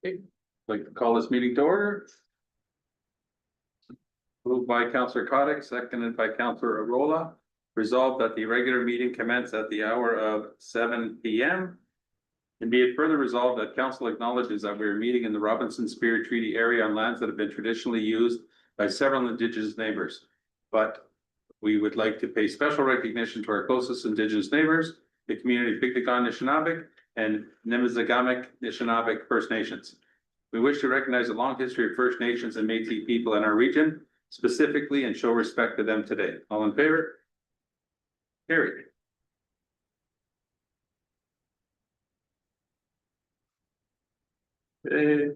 Okay, like to call this meeting to order. Moved by Councillor Kotick, seconded by Councillor Arola. Resolved that the regular meeting commence at the hour of 7 p.m. And be it further resolved that council acknowledges that we are meeting in the Robinson Spear Treaty area on lands that have been traditionally used by several Indigenous neighbors. But we would like to pay special recognition to our closest Indigenous neighbors, the community of Pictigon Nishnabek and Nemazagamik Nishnabek First Nations. We wish to recognize a long history of First Nations and Métis people in our region, specifically, and show respect to them today. All in favor? Carried. Okay.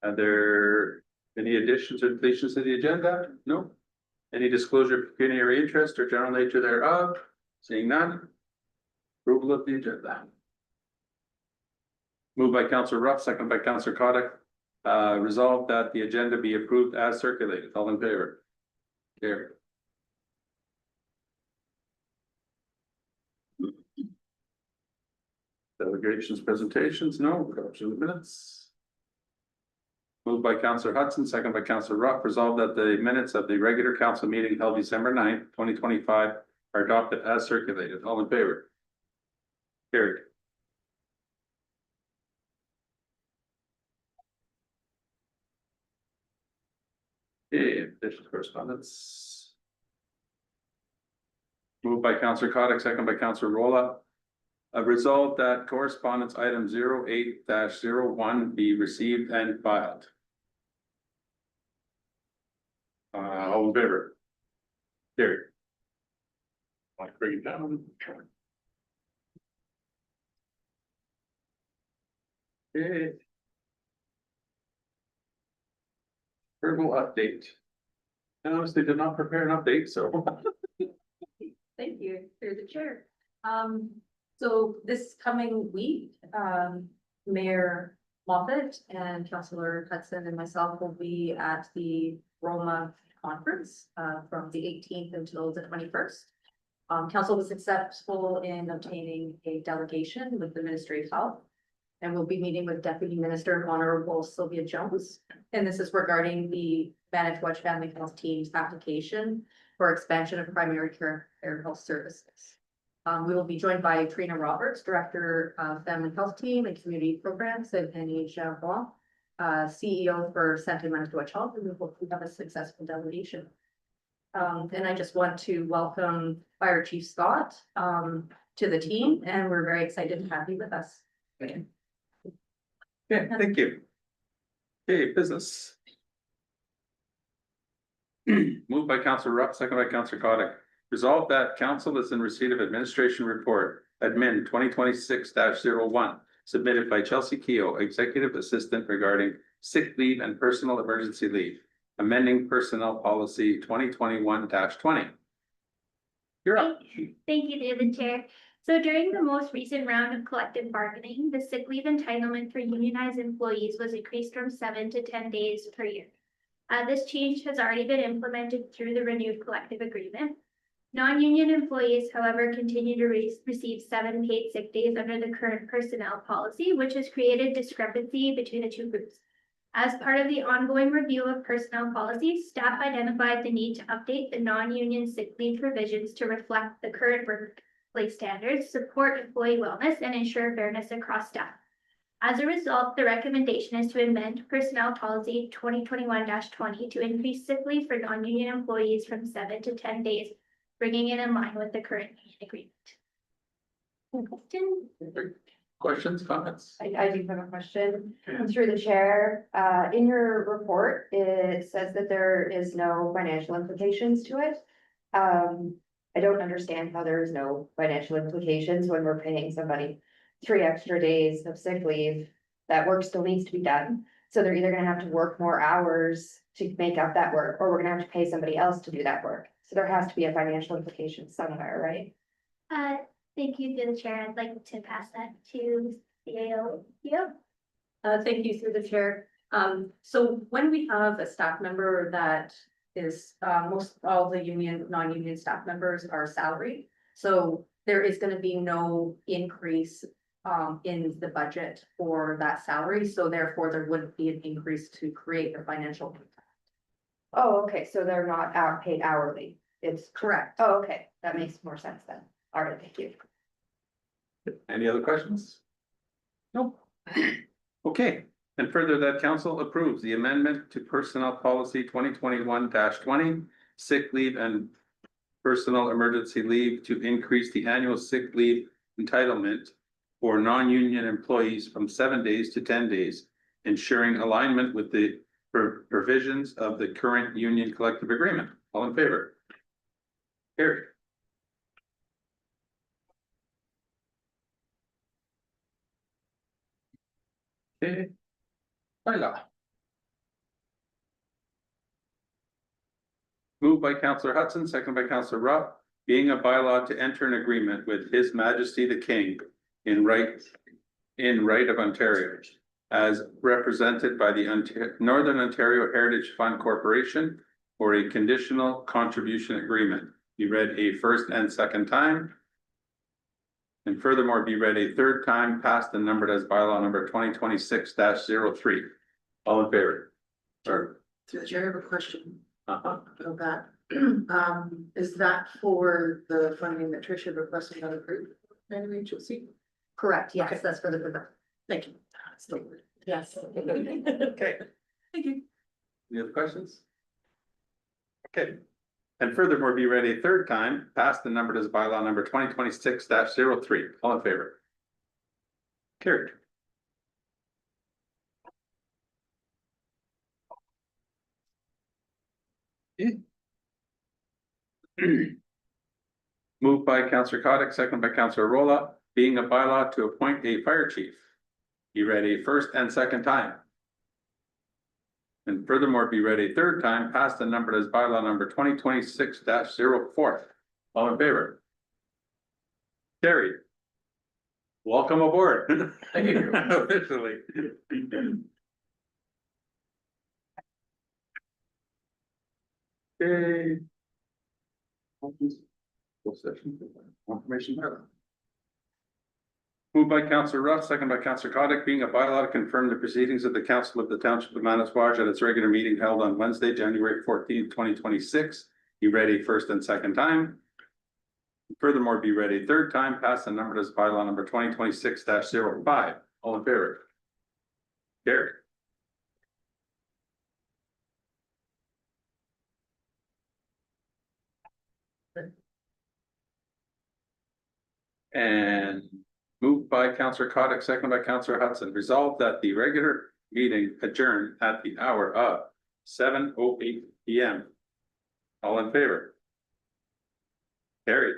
Are there any additions or deletions to the agenda? No. Any disclosure of pecuniary interest or general nature thereof? Seeing none. Approval of the agenda. Moved by Councillor Ruff, second by Councillor Kotick. Resolved that the agenda be approved as circulated. All in favor? Carried. Delegations, presentations, no. Adoption of the minutes. Moved by Councillor Hudson, second by Councillor Ruff. Resolved that the minutes of the regular council meeting held December 9th, 2025 are adopted as circulated. All in favor? Carried. Okay, additional correspondence. Moved by Councillor Kotick, second by Councillor Rolla. Resolved that correspondence item 08-01 be received and filed. All in favor? Carried. Like bring it down. Okay. Verbal update. I noticed they did not prepare an update, so. Thank you, through the chair. So this coming week, Mayor Moffat and Councillor Hudson and myself will be at the Roma conference from the 18th until the 21st. Council was successful in obtaining a delegation with the Ministry of Health, and we'll be meeting with Deputy Minister Honorable Sylvia Jones. And this is regarding the Manitowoc Family Health Team's application for expansion of primary care health services. We will be joined by Trina Roberts, Director of Family Health Team and Community Programs at NHLA, CEO for Santa Manitowoc Health, and we hope we have a successful delegation. And I just want to welcome Fire Chief Scott to the team, and we're very excited to have you with us. Okay, thank you. Okay, business. Moved by Councillor Rupp, second by Councillor Kotick. Resolved that council is in receipt of administration report, admin 2026-01, submitted by Chelsea Keogh, Executive Assistant regarding sick leave and personal emergency leave, amending personnel policy 2021-20. You're up. Thank you, David Chair. So during the most recent round of collective bargaining, the sick leave entitlement for unionized employees was increased from 7 to 10 days per year. This change has already been implemented through the renewed collective agreement. Non-union employees, however, continue to receive 7 paid sick days under the current personnel policy, which has created discrepancy between the two groups. As part of the ongoing review of personnel policies, staff identified the need to update the non-union sick leave provisions to reflect the current workplace standards, support employee wellness, and ensure fairness across staff. As a result, the recommendation is to amend personnel policy 2021-20 to increase sick leave for non-union employees from 7 to 10 days, bringing it in line with the current union agreement. Questions, comments? I do have a question through the chair. In your report, it says that there is no financial implications to it. I don't understand how there is no financial implications when we're paying somebody 3 extra days of sick leave. That work still needs to be done. So they're either gonna have to work more hours to make up that work, or we're gonna have to pay somebody else to do that work. So there has to be a financial implication somewhere, right? Thank you, through the chair. I'd like to pass that to CAO. Yeah. Thank you, through the chair. So when we have a staff member that is, most all the union, non-union staff members are salaried. So there is going to be no increase in the budget for that salary, so therefore there wouldn't be an increase to create a financial impact. Oh, okay, so they're not paid hourly, it's, Correct. oh, okay, that makes more sense then. All right, thank you. Any other questions? Nope. Okay, and further that council approves the amendment to personnel policy 2021-20, sick leave and personal emergency leave to increase the annual sick leave entitlement for non-union employees from 7 days to 10 days, ensuring alignment with the provisions of the current union collective agreement. All in favor? Carried. Okay. Bylaw. Moved by Councillor Hudson, second by Councillor Rupp, being a bylaw to enter an agreement with His Majesty the King in right of Ontario, as represented by the Northern Ontario Heritage Fund Corporation for a conditional contribution agreement. Be read a first and second time. And furthermore, be read a third time, passed and numbered as bylaw number 2026-03. All in favor? Or, Through the chair, I have a question uh-huh. about that. Is that for the funding that Tricia requested not approved by the agency? Correct, yes, Okay. that's for the. Thank you. That's the word. Yes. Okay. Thank you. Any other questions? Okay. And furthermore, be read a third time, passed and numbered as bylaw number 2026-03. All in favor? Carried. Moved by Councillor Cottick, second by Councillor Rolla, being a bylaw to appoint a fire chief. Be read a first and second time. And furthermore, be read a third time, passed and numbered as bylaw number 2026-04. All in favor? Carried. Welcome aboard. Thank you. Officially. Okay. Full session. Confirmation bylaw. Moved by Councillor Ruff, second by Councillor Cottick, being a bylaw to confirm the proceedings of the Council of the Township of Manasquash at its regular meeting held on Wednesday, January 14th, 2026. Be read a first and second time. Furthermore, be read a third time, passed and numbered as bylaw number 2026-05. All in favor? Carried. And moved by Councillor Cottick, second by Councillor Hudson, resolved that the regular meeting adjourned at the hour of 7:08 PM. All in favor? Carried.